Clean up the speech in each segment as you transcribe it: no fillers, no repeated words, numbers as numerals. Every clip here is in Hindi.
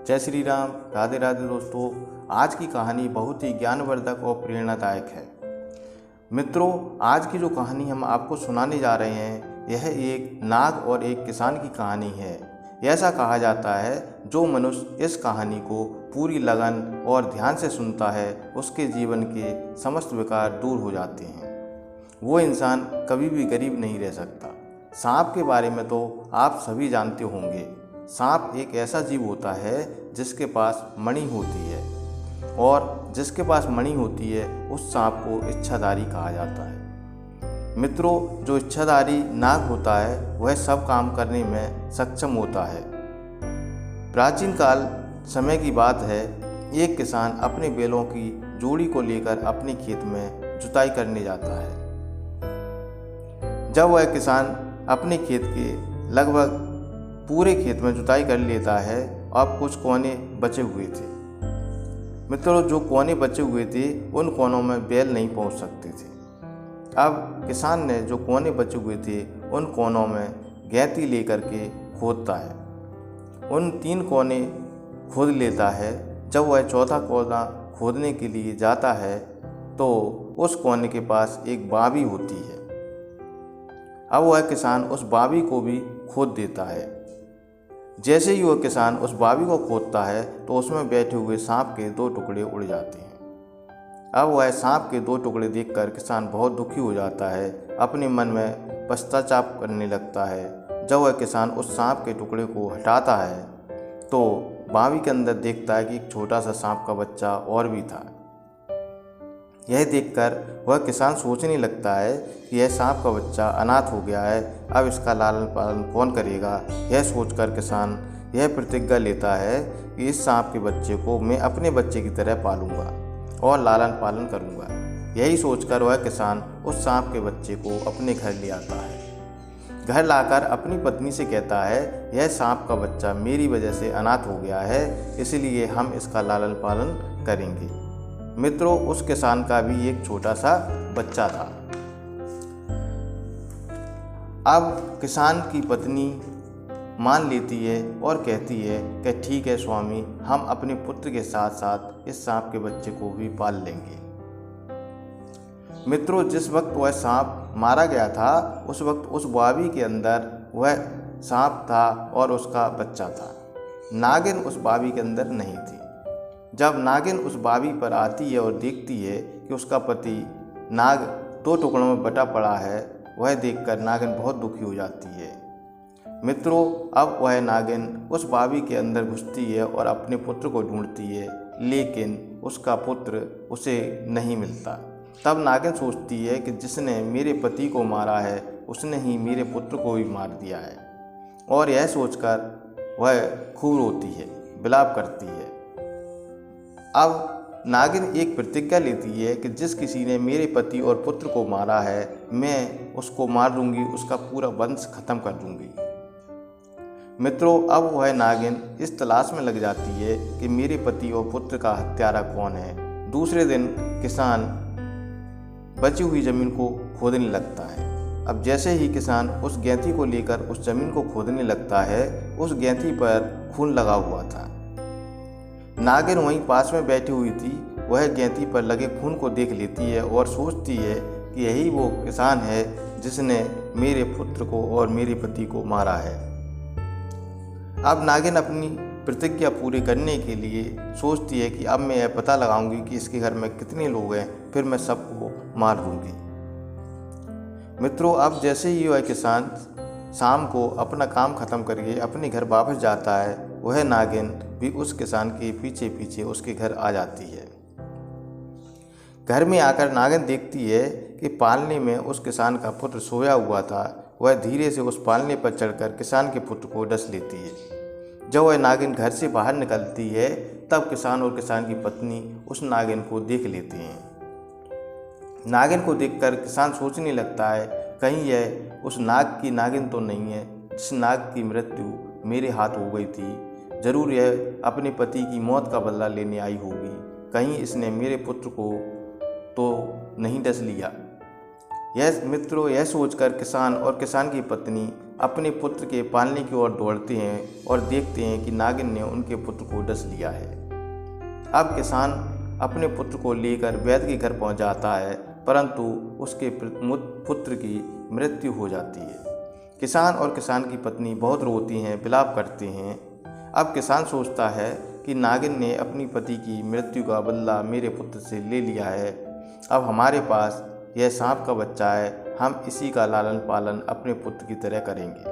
जय श्री राम। राधे राधे दोस्तों। आज की कहानी बहुत ही ज्ञानवर्धक और प्रेरणादायक है। मित्रों, आज की जो कहानी हम आपको सुनाने जा रहे हैं यह एक नाग और एक किसान की कहानी है। ऐसा कहा जाता है जो मनुष्य इस कहानी को पूरी लगन और ध्यान से सुनता है उसके जीवन के समस्त विकार दूर हो जाते हैं। वो इंसान कभी भी गरीब नहीं रह सकता। सांप के बारे में तो आप सभी जानते होंगे। सांप एक ऐसा जीव होता है जिसके पास मणि होती है और जिसके पास मणि होती है उस सांप को इच्छाधारी कहा जाता है। मित्रों, जो इच्छाधारी नाग होता है वह सब काम करने में सक्षम होता है। प्राचीन काल समय की बात है, एक किसान अपने बैलों की जोड़ी को लेकर अपने खेत में जुताई करने जाता है। जब वह किसान अपने खेत के लगभग पूरे खेत में जुताई कर लेता है, अब कुछ कोने बचे हुए थे। मित्रों, जो कोने बचे हुए थे उन कोनों में बैल नहीं पहुंच सकते थे। अब किसान ने जो कोने बचे हुए थे उन कोनों में गैंती लेकर के खोदता है। उन 3 कोने खोद लेता है। जब वह चौथा कोना खोदने के लिए जाता है तो उस कोने के पास एक बावी होती है। अब वह किसान उस बावी को भी खोद देता है। जैसे ही वह किसान उस बावी को खोदता है तो उसमें बैठे हुए सांप के 2 टुकड़े उड़ जाते हैं। अब वह सांप के 2 टुकड़े देखकर किसान बहुत दुखी हो जाता है, अपने मन में पश्चाताप करने लगता है। जब वह किसान उस सांप के टुकड़े को हटाता है तो बावी के अंदर देखता है कि एक छोटा सा सांप का बच्चा और भी था। यह देखकर वह किसान सोचने लगता है कि यह सांप का बच्चा अनाथ हो गया है, अब इसका लालन पालन कौन करेगा। यह सोचकर किसान यह प्रतिज्ञा लेता है कि इस सांप के बच्चे को मैं अपने बच्चे की तरह पालूंगा और लालन पालन करूंगा। यही सोचकर वह किसान उस सांप के बच्चे को अपने घर ले आता है। घर लाकर अपनी पत्नी से कहता है, यह सांप का बच्चा मेरी वजह से अनाथ हो गया है, इसलिए हम इसका लालन पालन करेंगे। मित्रों, उस किसान का भी एक छोटा सा बच्चा था। अब किसान की पत्नी मान लेती है और कहती है कि ठीक है स्वामी, हम अपने पुत्र के साथ साथ इस सांप के बच्चे को भी पाल लेंगे। मित्रों, जिस वक्त वह सांप मारा गया था उस वक्त उस बावी के अंदर वह सांप था और उसका बच्चा था। नागिन उस बावी के अंदर नहीं थी। जब नागिन उस बावी पर आती है और देखती है कि उसका पति नाग 2 टुकड़ों में बटा पड़ा है, वह देखकर नागिन बहुत दुखी हो जाती है। मित्रों, अब वह नागिन उस बावी के अंदर घुसती है और अपने पुत्र को ढूंढती है, लेकिन उसका पुत्र उसे नहीं मिलता। तब नागिन सोचती है कि जिसने मेरे पति को मारा है उसने ही मेरे पुत्र को भी मार दिया है, और यह सोचकर वह खूब रोती है, विलाप करती है। अब नागिन एक प्रतिज्ञा लेती है कि जिस किसी ने मेरे पति और पुत्र को मारा है मैं उसको मार दूंगी, उसका पूरा वंश खत्म कर दूंगी। मित्रों, अब वह नागिन इस तलाश में लग जाती है कि मेरे पति और पुत्र का हत्यारा कौन है। दूसरे दिन किसान बची हुई ज़मीन को खोदने लगता है। अब जैसे ही किसान उस गैंती को लेकर उस ज़मीन को खोदने लगता है, उस गैंती पर खून लगा हुआ था। नागिन वहीं पास में बैठी हुई थी। वह गैंती पर लगे खून को देख लेती है और सोचती है कि यही वो किसान है जिसने मेरे पुत्र को और मेरे पति को मारा है। अब नागिन अपनी प्रतिज्ञा पूरी करने के लिए सोचती है कि अब मैं यह पता लगाऊंगी कि इसके घर में कितने लोग हैं, फिर मैं सबको मार दूंगी। मित्रों, अब जैसे ही वह किसान शाम को अपना काम खत्म करके अपने घर वापस जाता है, वह नागिन भी उस किसान के पीछे पीछे उसके घर आ जाती है। घर में आकर नागिन देखती है कि पालने में उस किसान का पुत्र सोया हुआ था। वह धीरे से उस पालने पर चढ़कर किसान के पुत्र को डस लेती है। जब वह नागिन घर से बाहर निकलती है तब किसान और किसान की पत्नी उस नागिन को देख लेते हैं। नागिन को देखकर किसान सोचने लगता है कहीं यह उस नाग की नागिन तो नहीं है जिस नाग की मृत्यु मेरे हाथ हो गई थी। जरूर यह अपने पति की मौत का बदला लेने आई होगी। कहीं इसने मेरे पुत्र को तो नहीं डस लिया। यह मित्रों, यह सोचकर किसान और किसान की पत्नी अपने पुत्र के पालने की ओर दौड़ते हैं और देखते हैं कि नागिन ने उनके पुत्र को डस लिया है। अब किसान अपने पुत्र को लेकर वैद्य के घर पहुंच जाता है, परंतु उसके पुत्र की मृत्यु हो जाती है। किसान और किसान की पत्नी बहुत रोती हैं, विलाप करते हैं। अब किसान सोचता है कि नागिन ने अपनी पति की मृत्यु का बदला मेरे पुत्र से ले लिया है। अब हमारे पास यह सांप का बच्चा है, हम इसी का लालन पालन अपने पुत्र की तरह करेंगे।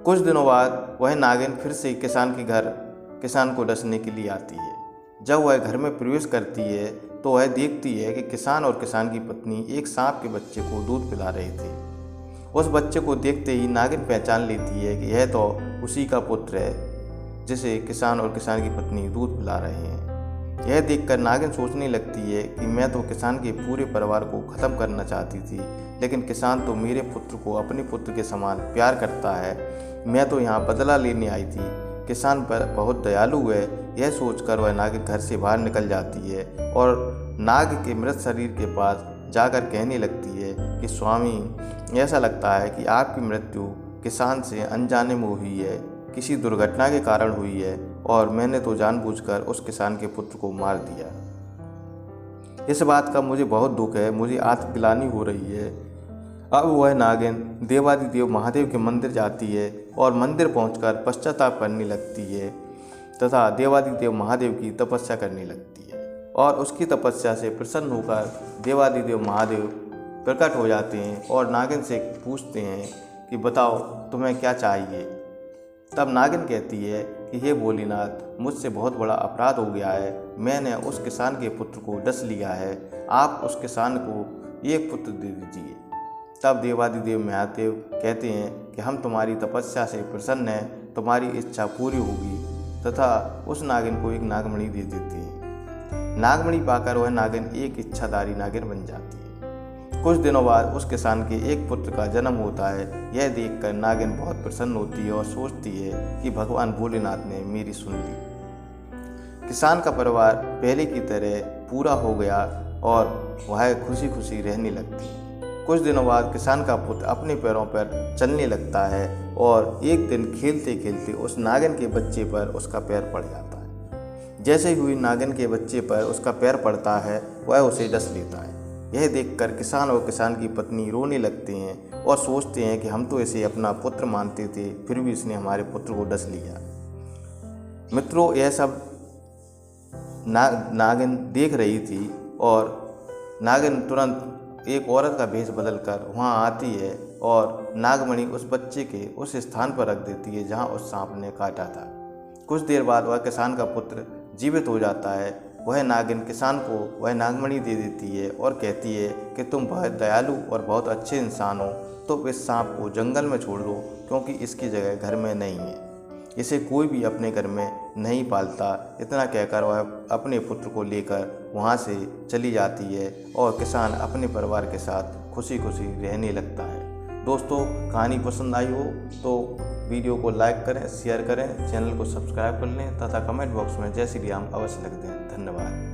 कुछ दिनों बाद वह नागिन फिर से किसान के घर किसान को डसने के लिए आती है। जब वह घर में प्रवेश करती है तो वह देखती है कि किसान और किसान की पत्नी एक सांप के बच्चे को दूध पिला रहे थे। उस बच्चे को देखते ही नागिन पहचान लेती है कि यह तो उसी का पुत्र है जिसे किसान और किसान की पत्नी दूध पिला रहे हैं। यह देखकर नागिन सोचने लगती है कि मैं तो किसान के पूरे परिवार को ख़त्म करना चाहती थी, लेकिन किसान तो मेरे पुत्र को अपने पुत्र के समान प्यार करता है। मैं तो यहाँ बदला लेने आई थी। किसान पर बहुत दयालु है। यह सोचकर वह नागिन घर से बाहर निकल जाती है और नाग के मृत शरीर के पास जाकर कहने लगती है कि स्वामी, ऐसा लगता है कि आपकी मृत्यु किसान से अनजाने में हुई है, किसी दुर्घटना के कारण हुई है और मैंने तो जानबूझकर उस किसान के पुत्र को मार दिया। इस बात का मुझे बहुत दुख है, मुझे आत्मग्लानि हो रही है। अब वह नागिन देवादिदेव महादेव के मंदिर जाती है और मंदिर पहुंचकर पश्चाताप करने लगती है तथा देवादिदेव महादेव की तपस्या करने लगती है और उसकी तपस्या से प्रसन्न होकर देवादिदेव महादेव प्रकट हो जाते हैं और नागिन से पूछते हैं कि बताओ तुम्हें क्या चाहिए। तब नागिन कहती है कि हे भोलेनाथ, मुझसे बहुत बड़ा अपराध हो गया है। मैंने उस किसान के पुत्र को डस लिया है। आप उस किसान को एक पुत्र दे दीजिए। तब देवादिदेव महादेव कहते हैं कि हम तुम्हारी तपस्या से प्रसन्न हैं, तुम्हारी इच्छा पूरी होगी तथा उस नागिन को एक नागमणि दे देते हैं। नागमणि पाकर वह नागिन एक इच्छाधारी नागिन बन जाती है। कुछ दिनों बाद उस किसान के एक पुत्र का जन्म होता है। यह देखकर नागिन बहुत प्रसन्न होती है और सोचती है कि भगवान भोलेनाथ ने मेरी सुन ली। किसान का परिवार पहले की तरह पूरा हो गया और वह खुशी खुशी रहने लगती है। कुछ दिनों बाद किसान का पुत्र अपने पैरों पर चलने लगता है और एक दिन खेलते खेलते उस नागिन के बच्चे पर उसका पैर पड़ जाता है। जैसे ही हुई नागिन के बच्चे पर उसका पैर पड़ता है, वह उसे डस लेता है। यह देखकर किसान और किसान की पत्नी रोने लगते हैं और सोचते हैं कि हम तो इसे अपना पुत्र मानते थे, फिर भी इसने हमारे पुत्र को डस लिया। मित्रों, यह सब नागिन देख रही थी और नागिन तुरंत एक औरत का भेष बदलकर वहाँ आती है और नागमणि उस बच्चे के उस स्थान पर रख देती है जहाँ उस सांप ने काटा था। कुछ देर बाद वह किसान का पुत्र जीवित हो जाता है। वह नागिन किसान को वह नागमणि दे देती है और कहती है कि तुम बहुत दयालु और बहुत अच्छे इंसान हो, तो इस सांप को जंगल में छोड़ दो क्योंकि इसकी जगह घर में नहीं है। इसे कोई भी अपने घर में नहीं पालता। इतना कहकर वह अपने पुत्र को लेकर वहाँ से चली जाती है और किसान अपने परिवार के साथ खुशी खुशी रहने लगता है। दोस्तों, कहानी पसंद आई हो तो वीडियो को लाइक करें, शेयर करें, चैनल को सब्सक्राइब कर लें तथा कमेंट बॉक्स में जय श्री राम अवश्य लिख दें। धन्यवाद।